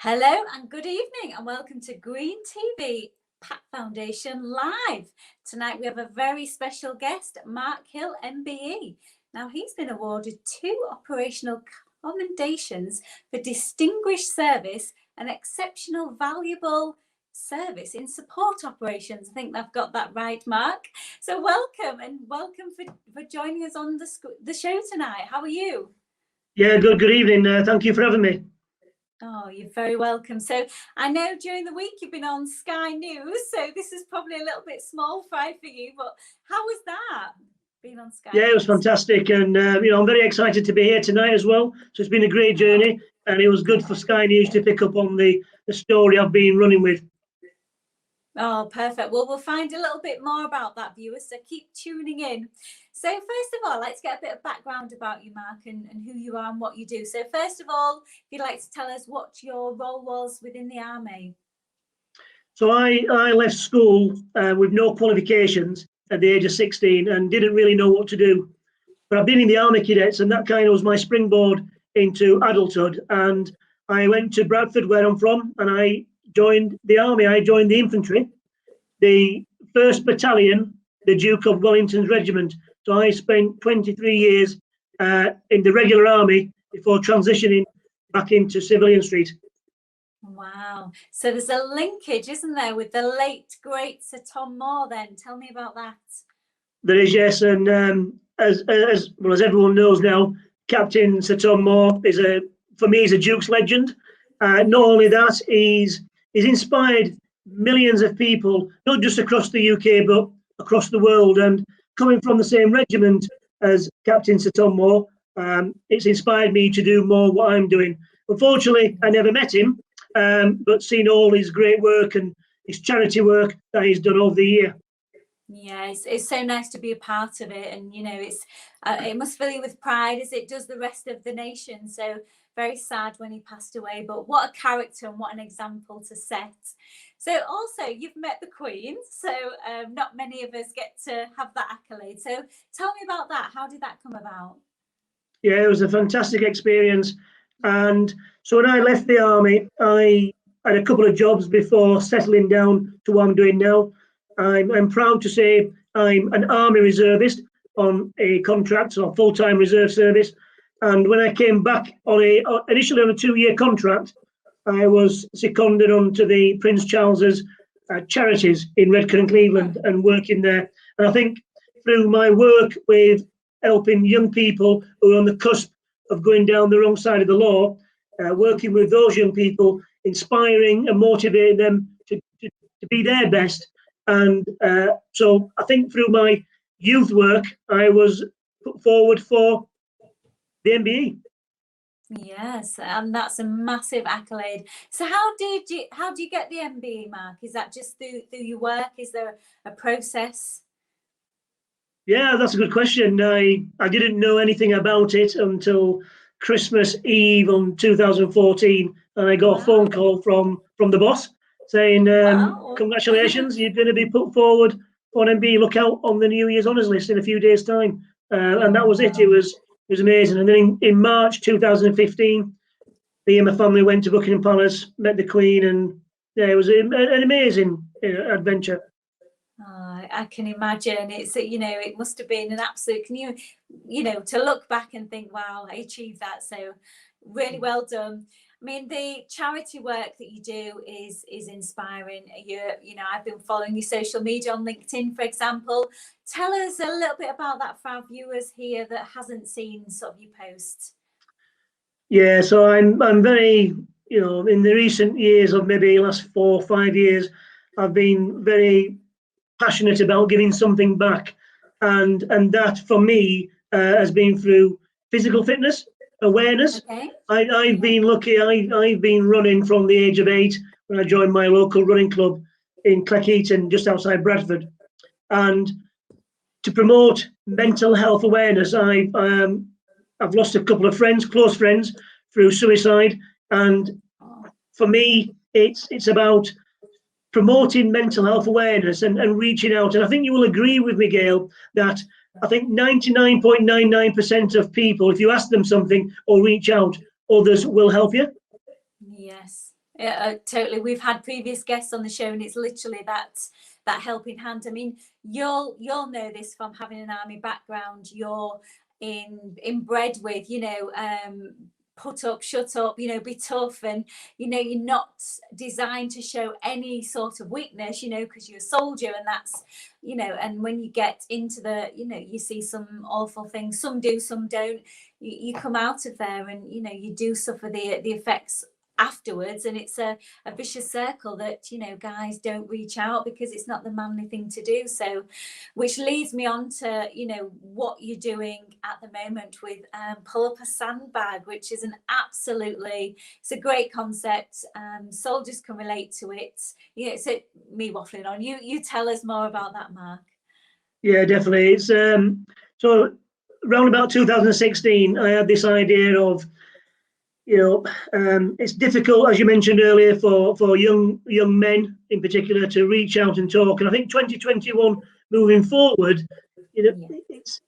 Hello and good evening and welcome to Green TV PATT Foundation Live. Tonight we have a very special guest, Mark Hill MBE. Now he's been awarded 2 operational commendations for distinguished service and exceptional valuable service in support operations. I think I've got that right, Mark. So welcome for joining us on the show tonight. How are you? Yeah, good evening. Thank you for having me. Oh, you're very welcome. So I know during the week you've been on Sky News, so this is probably a little bit small fry for you, but how was that, being on Sky Yeah, it was fantastic, and I'm very excited to be here tonight as well. So it's been a great journey, and it was good for Sky News to pick up on the story I've been running with. Oh, perfect. Well, we'll find a little bit more about that, viewers, so keep tuning in. So first of all, let's get a bit of background about you, Mark, and who you are and what you do. So first of all, if you'd like to tell us what your role was within the Army. So I left school with no qualifications at the age of 16 and didn't really know what to do. But I've been in the Army Cadets, and that kind of was my springboard into adulthood. And I went to Bradford, where I'm from, and I joined the Army. I joined the infantry, the 1st Battalion, the Duke of Wellington's Regiment. So I spent 23 years in the regular army before transitioning back into civilian street. Wow. So there's a linkage, isn't there, with the late, great Sir Tom Moore then? Tell me about that. There is, yes. And as everyone knows now, Captain Sir Tom Moore is for me, he's a Duke's legend. Not only that, he's inspired millions of people, not just across the UK, but across the world. And coming from the same regiment as Captain Sir Tom Moore, it's inspired me to do more what I'm doing. Unfortunately, I never met him, but seen all his great work and his charity work that he's done over the year. Yeah, it's so nice to be a part of it, and it must fill you with pride as it does the rest of the nation. So very sad when he passed away, but what a character and what an example to set. So also you've met the Queen, so not many of us get to have that accolade. So tell me about that. How did that come about? Yeah, it was a fantastic experience. And so when I left the Army, I had a couple of jobs before settling down to what I'm doing now. I'm proud to say I'm an Army reservist on a contract, so a full-time reserve service. And when I came back initially on a 2-year contract, I was seconded onto the Prince Charles's charities in Redcar and Cleveland and working there. And I think through my work with helping young people who are on the cusp of going down the wrong side of the law, working with those young people, inspiring and motivating them to be their best. And so I think through my youth work, I was put forward for the MBE. Yes, and that's a massive accolade. So how do you get the MBE, Mark? Is that just through your work? Is there a process? Yeah, that's a good question. I didn't know anything about it until Christmas Eve on 2014, and I got a phone call from the boss saying, congratulations, you're going to be put forward for an MBE. Look out on the New Year's honours list in a few days' time. And that was it. It was amazing. And then in March 2015, me and my family went to Buckingham Palace, met the Queen, and yeah, it was an amazing adventure. Oh, I can imagine. It's it must have been an absolute. Can you to look back and think, wow, I achieved that. So really well done. I mean, the charity work that you do is inspiring. I've been following your social media on LinkedIn, for example. Tell us a little bit about that for our viewers here that hasn't seen sort of your posts. Yeah, so I'm very, in the recent years of maybe last 4 or 5 years, I've been very passionate about giving something back, and that for me has been through physical fitness awareness. Okay. I've been lucky. I've been running from the age of 8 when I joined my local running club in Cleckheaton, just outside Bradford, and to promote mental health awareness. I've lost a couple of friends, close friends, through suicide, and for me, it's about promoting mental health awareness and reaching out. And I think you will agree with me, Gail, that I think 99.99% of people, if you ask them something or reach out, others will help you. Yes, Yeah, totally. We've had previous guests on the show, and it's literally that helping hand. I mean, you'll know this from having an army background. You're inbred with, put up, shut up, be tough, and you're not designed to show any sort of weakness, because you're a soldier, and that's, and when you get into the, you see some awful things, some do, some don't. You come out of there, and you do suffer the effects afterwards, and it's a vicious circle that guys don't reach out because it's not the manly thing to do. So which leads me on to what you're doing at the moment with Pull Up a Sandbag, which is it's a great concept. Soldiers can relate to it. So me waffling on, you tell us more about that, Mark. Yeah, definitely. It's so around about 2016 I had this idea of, it's difficult, as you mentioned earlier, for young men in particular to reach out and talk. And I think 2021 moving forward, it's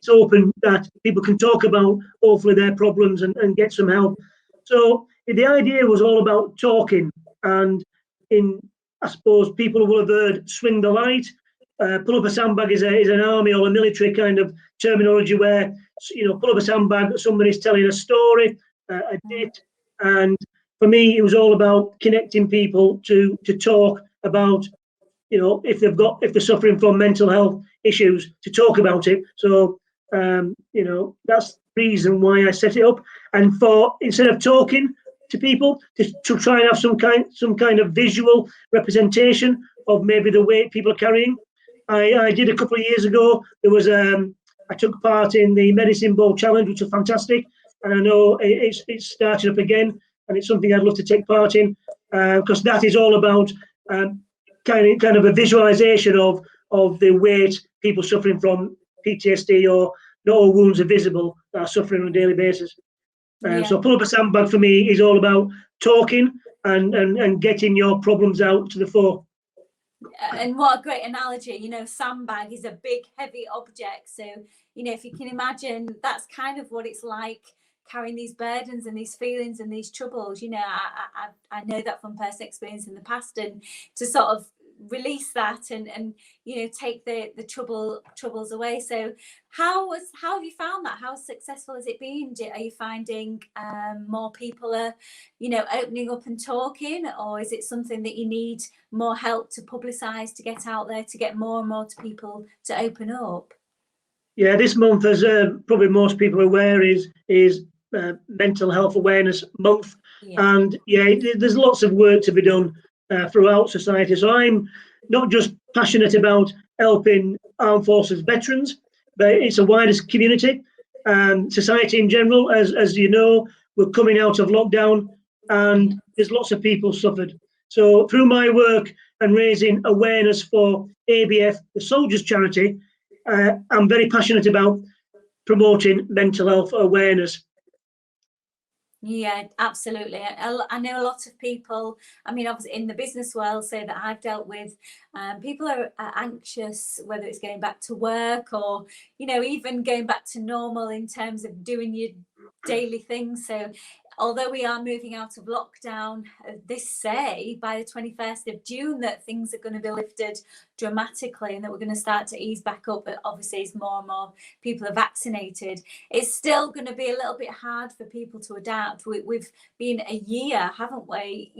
open that people can talk about hopefully their problems and get some help. So the idea was all about talking, and I suppose people will have heard swing the light. Pull up a sandbag is an army or a military kind of terminology where, pull up a sandbag, somebody's telling a story, a date, and for me it was all about connecting people to talk about, if they're suffering from mental health issues, to talk about it. So that's the reason why I set it up, and for instead of talking to people, to try and have some kind of visual representation of maybe the weight people are carrying. I did a couple of years ago. There was I took part in the Medicine Ball Challenge, which was fantastic, and I know it's started up again, and it's something I'd love to take part in, because that is all about kind of a visualization of the weight people suffering from PTSD, or not all wounds are visible, that are suffering on a daily basis. So Pull Up a Sandbag for me is all about talking and getting your problems out to the fore. And what a great analogy. Sandbag is a big heavy object, so if you can imagine, that's kind of what it's like carrying these burdens and these feelings and these troubles. I know that from personal experience in the past, and to sort of release that and take the troubles away. So how have you found that? How successful has it been? Are you finding more people are opening up and talking, or is it something that you need more help to publicize, to get out there, to get more and more to people to open up? Yeah, this month, as probably most people are aware, is Mental Health Awareness Month, and there's lots of work to be done throughout society. So I'm not just passionate about helping armed forces veterans, but it's a wider community and society in general. As you know, we're coming out of lockdown, and there's lots of people suffered. So through my work and raising awareness for ABF The Soldiers Charity, I'm very passionate about promoting mental health awareness. Yeah, absolutely. I know a lot of people, I mean, obviously in the business world, say that I've dealt with, people are anxious, whether it's going back to work or, even going back to normal in terms of doing your daily things. So although we are moving out of lockdown, this say by the 21st of June that things are going to be lifted dramatically and that we're going to start to ease back up. But obviously, as more and more people are vaccinated, it's still going to be a little bit hard for people to adapt. We've been a year, haven't we?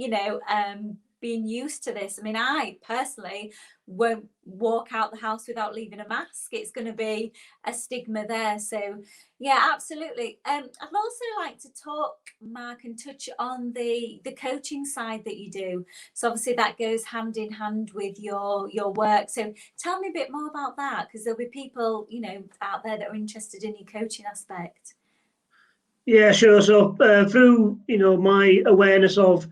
Being used to this. I mean, I personally won't walk out the house without leaving a mask. It's going to be a stigma there. So yeah, absolutely. I'd also like to talk, Mark, and touch on the coaching side that you do. So obviously that goes hand in hand with your work. So tell me a bit more about that, because there'll be people out there that are interested in your coaching aspect. Yeah, sure. So through my awareness of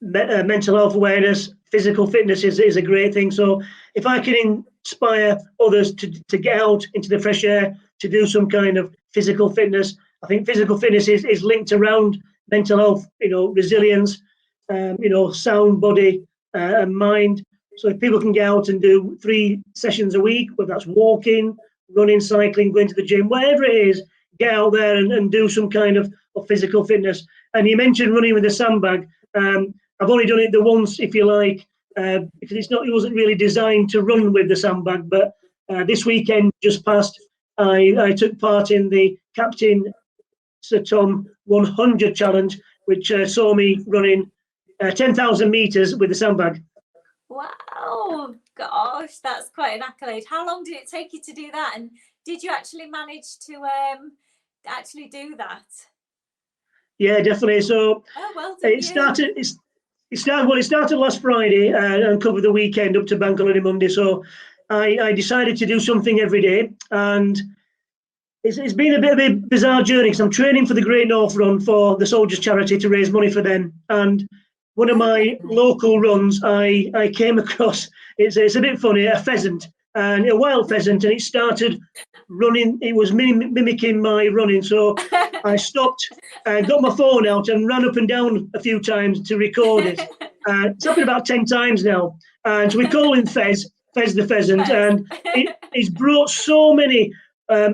mental health awareness, physical fitness is a great thing. So if I can inspire others to get out into the fresh air, to do some kind of physical fitness, I think physical fitness is linked around mental health, resilience, sound body and mind. So if people can get out and do 3 sessions a week, whether that's walking, running, cycling, going to the gym, whatever it is, get out there and do some kind of physical fitness. And you mentioned running with a sandbag. I've only done it the once, if you like, because it wasn't really designed to run with the sandbag. But this weekend just passed, I took part in the Captain Sir Tom 100 challenge, which saw me running 10,000 meters with the sandbag. Wow, gosh, that's quite an accolade. How long did it take you to do that? And did you actually manage to actually do that? Yeah, definitely. So well done it started. It started last Friday and covered the weekend up to Bank Holiday Monday. So I decided to do something every day, and it's been a bit of a bizarre journey because I'm training for the Great North Run for the Soldiers Charity to raise money for them. And one of my local runs, I came across, it's a bit funny, a pheasant, and a wild pheasant, and it started running. It was mimicking my running. So I stopped, got my phone out and ran up and down a few times to record it. It's happened about 10 times now. And so we call him Fez the pheasant. And it's brought so many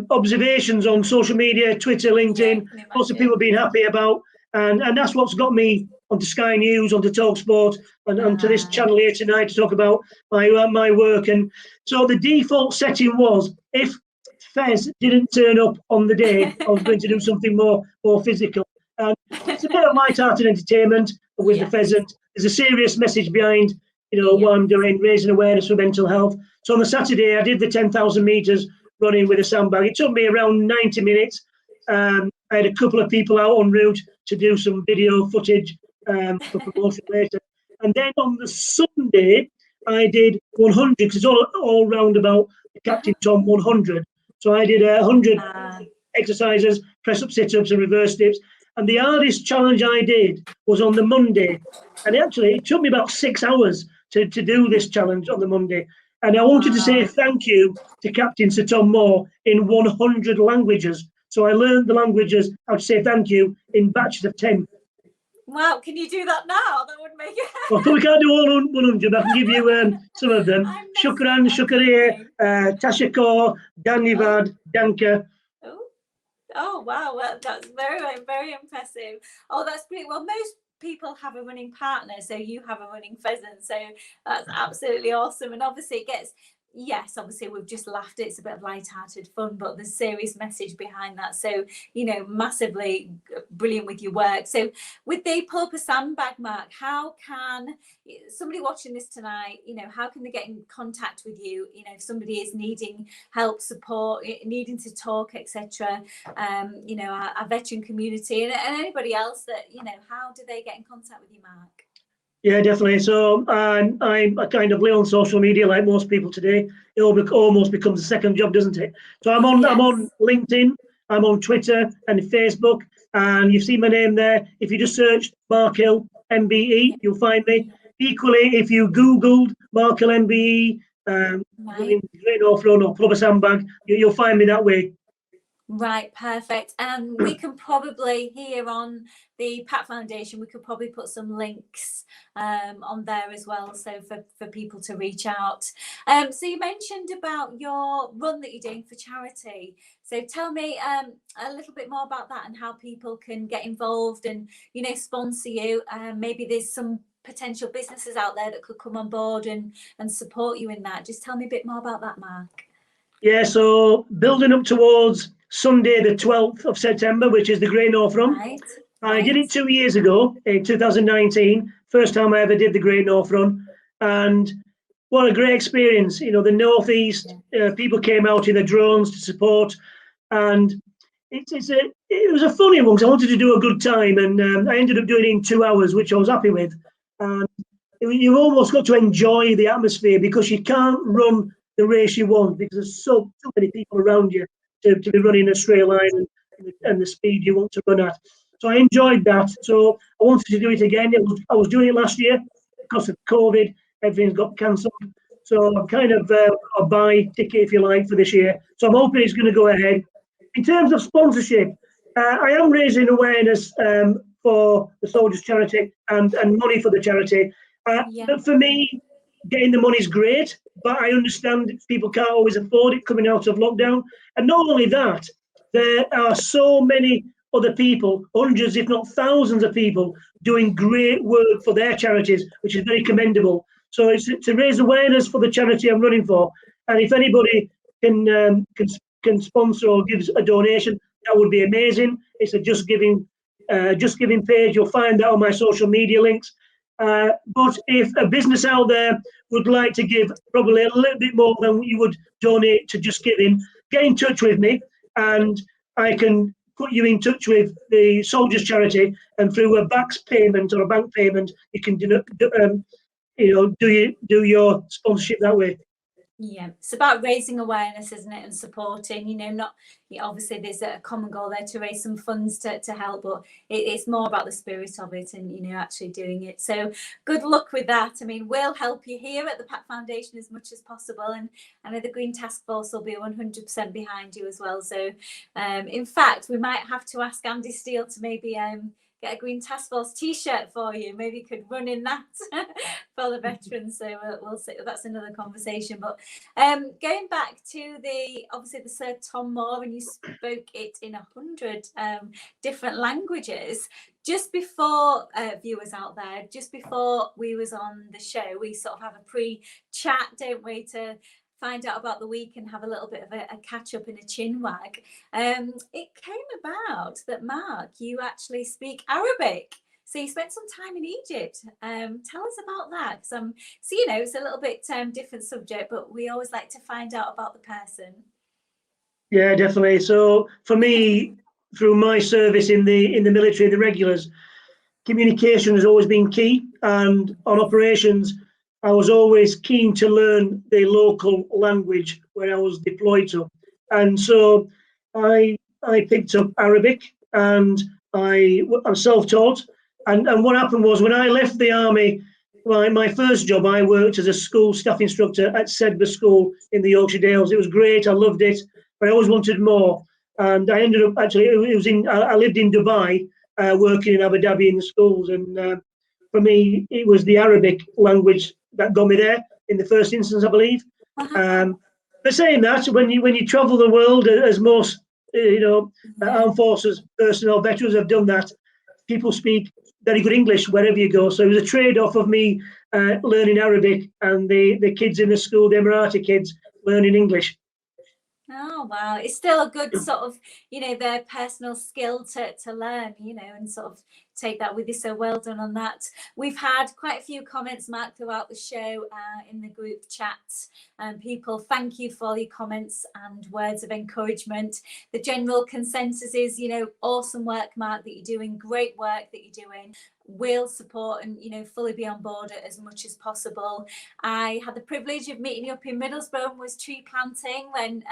observations on social media, Twitter, LinkedIn, lots of people being happy about. And that's what's got me onto Sky News, onto TalkSport, and onto this channel here tonight to talk about my work. And so the default setting was, if Fez didn't turn up on the day, I was going to do something more physical. And it's a bit of light-hearted entertainment with the pheasant. There's a serious message behind, what I'm doing, raising awareness for mental health. So on the Saturday, I did the 10,000 meters running with a sandbag. It took me around 90 minutes. I had a couple of people out en route to do some video footage for promotion later. And then on the Sunday, I did 100, because it's all round about the Captain Tom 100. So I did 100 exercises, press-up, sit-ups and reverse dips. And the hardest challenge I did was on the Monday. And actually, it took me about 6 hours to do this challenge on the Monday. And I wanted to say thank you to Captain Sir Tom Moore in 100 languages. So I learned the languages, how to say thank you, in batches of 10. Wow, can you do that now? That would make it. Well, we can't do all 100, but I can give you some of them. Shukran, Shukariya, Tashakor, Dhanyavad, Danka. Oh, wow. Well, that's very, very impressive. Oh, that's great. Well, most people have a running partner, so you have a running pheasant. So that's absolutely awesome. And obviously it gets, obviously we've just laughed. It's a bit of light-hearted fun, but there's serious message behind that. So, massively brilliant with your work. So with the pull up a sandbag, Mark, how can somebody watching this tonight, how can they get in contact with you? If somebody is needing help, support, needing to talk, etc. Our veteran community and anybody else that, how do they get in contact with you, Mark? Yeah, definitely. So I kind of live on social media like most people today. It almost becomes a second job, doesn't it? So I'm on LinkedIn, I'm on Twitter and Facebook, and you've seen my name there. If you just search Mark Hill MBE, you'll find me. Equally, if you Googled Mark Hill MBE, Great North Run or Pull Up a Sandbag, you'll find me that way. Right, perfect. And we can probably, here on the PATT Foundation, we could probably put some links on there as well, so for people to reach out. So you mentioned about your run that you're doing for charity. So tell me a little bit more about that and how people can get involved and, sponsor you. Maybe there's some potential businesses out there that could come on board and support you in that. Just tell me a bit more about that, Mark. Yeah, so building up towards Sunday, the 12th of September, which is the Great North Run. Right. I did it 2 years ago, in 2019, first time I ever did the Great North Run. And what a great experience. The Northeast, people came out in their drones to support. And it was a funny one because I wanted to do a good time. And I ended up doing it in 2 hours, which I was happy with. And you've almost got to enjoy the atmosphere because you can't run the race you want because there's so many people around you to be running a straight line and the speed you want to run at. So I enjoyed that. So I wanted to do it again. I was doing it last year because of COVID. Everything's got cancelled. So I'm kind of a buy ticket, if you like, for this year. So I'm hoping it's going to go ahead. In terms of sponsorship, I am raising awareness for the Soldiers Charity and money for the charity. But for me, getting the money is great, but I understand people can't always afford it coming out of lockdown. And not only that, there are so many other people, hundreds, if not thousands of people, doing great work for their charities, which is very commendable. So it's to raise awareness for the charity I'm running for. And if anybody can sponsor or gives a donation, that would be amazing. It's a Just Giving page. You'll find that on my social media links. But if a business out there would like to give probably a little bit more than you would donate to Just Giving, get in touch with me, and I can put you in touch with the Soldiers Charity, and through a BACS payment or a bank payment, you can do your sponsorship that way. Yeah, it's about raising awareness, isn't it, and supporting. Obviously there's a common goal there to raise some funds to help, but it's more about the spirit of it and actually doing it. So good luck with that. I mean, we'll help you here at the PATT Foundation as much as possible, and I know the Green Task Force will be 100% behind you as well. So in fact, we might have to ask Andy Steele to maybe get a Green Task Force t-shirt for you. Maybe you could run in that for the veterans. So we'll see. That's another conversation. But going back to obviously the Sir Tom Moore, and you spoke it in 100 different languages. Just before viewers out there, just before we was on the show, we sort of have a pre-chat, don't we, to find out about the week and have a little bit of a catch up and a chin wag. It came about that, Mark, you actually speak Arabic. So you spent some time in Egypt. Tell us about that. So it's a little bit different subject, but we always like to find out about the person. Yeah, definitely. So for me, through my service in the military, the regulars, communication has always been key. And on operations, I was always keen to learn the local language where I was deployed to. And so I picked up Arabic, and I'm self-taught. And what happened was, when I left the army, my first job, I worked as a school staff instructor at Sedbergh School in the Yorkshire Dales. It was great. I loved it, but I always wanted more. And I ended up I lived in Dubai, working in Abu Dhabi in the schools. And for me, it was the Arabic language that got me there in the first instance, I believe. But saying that, when you travel the world, as most armed forces personnel, veterans have done that, people speak very good English wherever you go. So it was a trade-off of me learning Arabic and the kids in the school, the Emirati kids, learning English. Oh wow, it's still a good sort of their personal skill to learn, and sort of take that with you. So well done on that. We've had quite a few comments, Mark, throughout the show in the group chat, and people thank you for all your comments and words of encouragement. The general consensus is awesome work, Mark, that you're doing, great work that you're doing. Will support and fully be on board as much as possible. I had the privilege of meeting you up in Middlesbrough and was tree planting when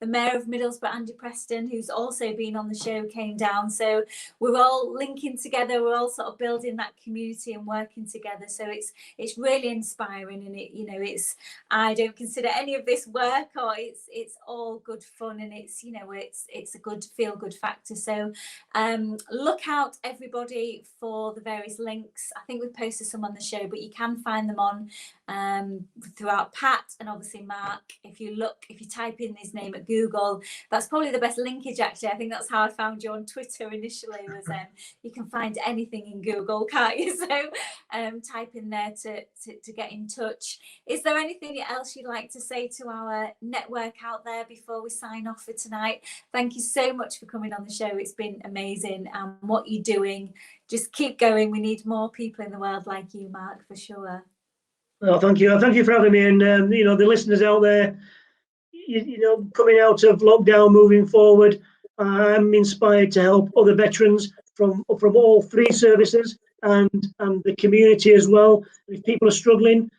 the Mayor of Middlesbrough, Andy Preston, who's also been on the show, came down. So we're all linking together, we're all sort of building that community and working together. So it's really inspiring, and it's I don't consider any of this work, or it's all good fun, and it's a good feel good factor. So look out, everybody, for the various links. I think we've posted some on the show, but you can find them on throughout PATT, and obviously Mark. If you type in his name at Google, that's probably the best linkage, actually. I think that's how I found you on Twitter initially, was you can find anything in Google, can't you? So type in there to get in touch. Is there anything else you'd like to say to our network out there before we sign off for tonight? Thank you so much for coming on the show. It's been amazing, and what you're doing, just keep going. We need more people in the world like you, Mark, for sure. Oh, thank you. Thank you for having me. And the listeners out there, coming out of lockdown, moving forward, I'm inspired to help other veterans from all three services and the community as well. If people are struggling,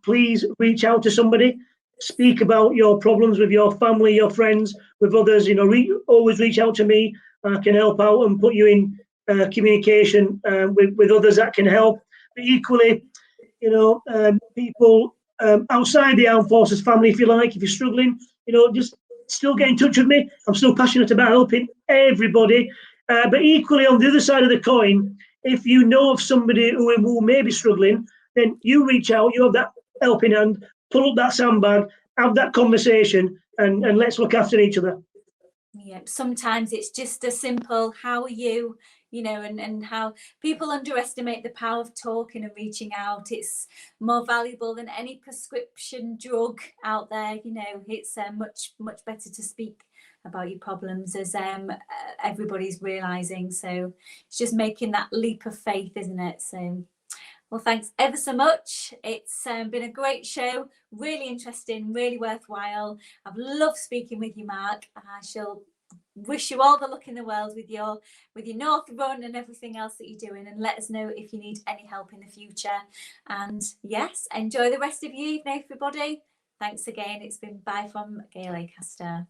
please reach out to somebody. Speak about your problems with your family, your friends, with others. Always reach out to me. I can help out and put you in communication with others that can help. But equally, people outside the armed forces family, if you're struggling, just still get in touch with me. I'm still passionate about helping everybody. But equally, on the other side of the coin, if you know of somebody who may be struggling, then you reach out. You have that helping hand. Pull up that sandbag, have that conversation, and let's look after each other. Yeah, sometimes it's just a simple how are you, you know, and how people underestimate the power of talking and reaching out. It's more valuable than any prescription drug out there. You know, it's much better to speak about your problems, as everybody's realizing. So it's just making that leap of faith, isn't it? So well, thanks ever so much. It's been a great show, really interesting, really worthwhile. I've loved speaking with you, Mark. I shall wish you all the luck in the world with your North Run and everything else that you're doing, and let us know if you need any help in the future. And yes, enjoy the rest of your evening, everybody. Thanks again. It's been bye from Gail Acaster.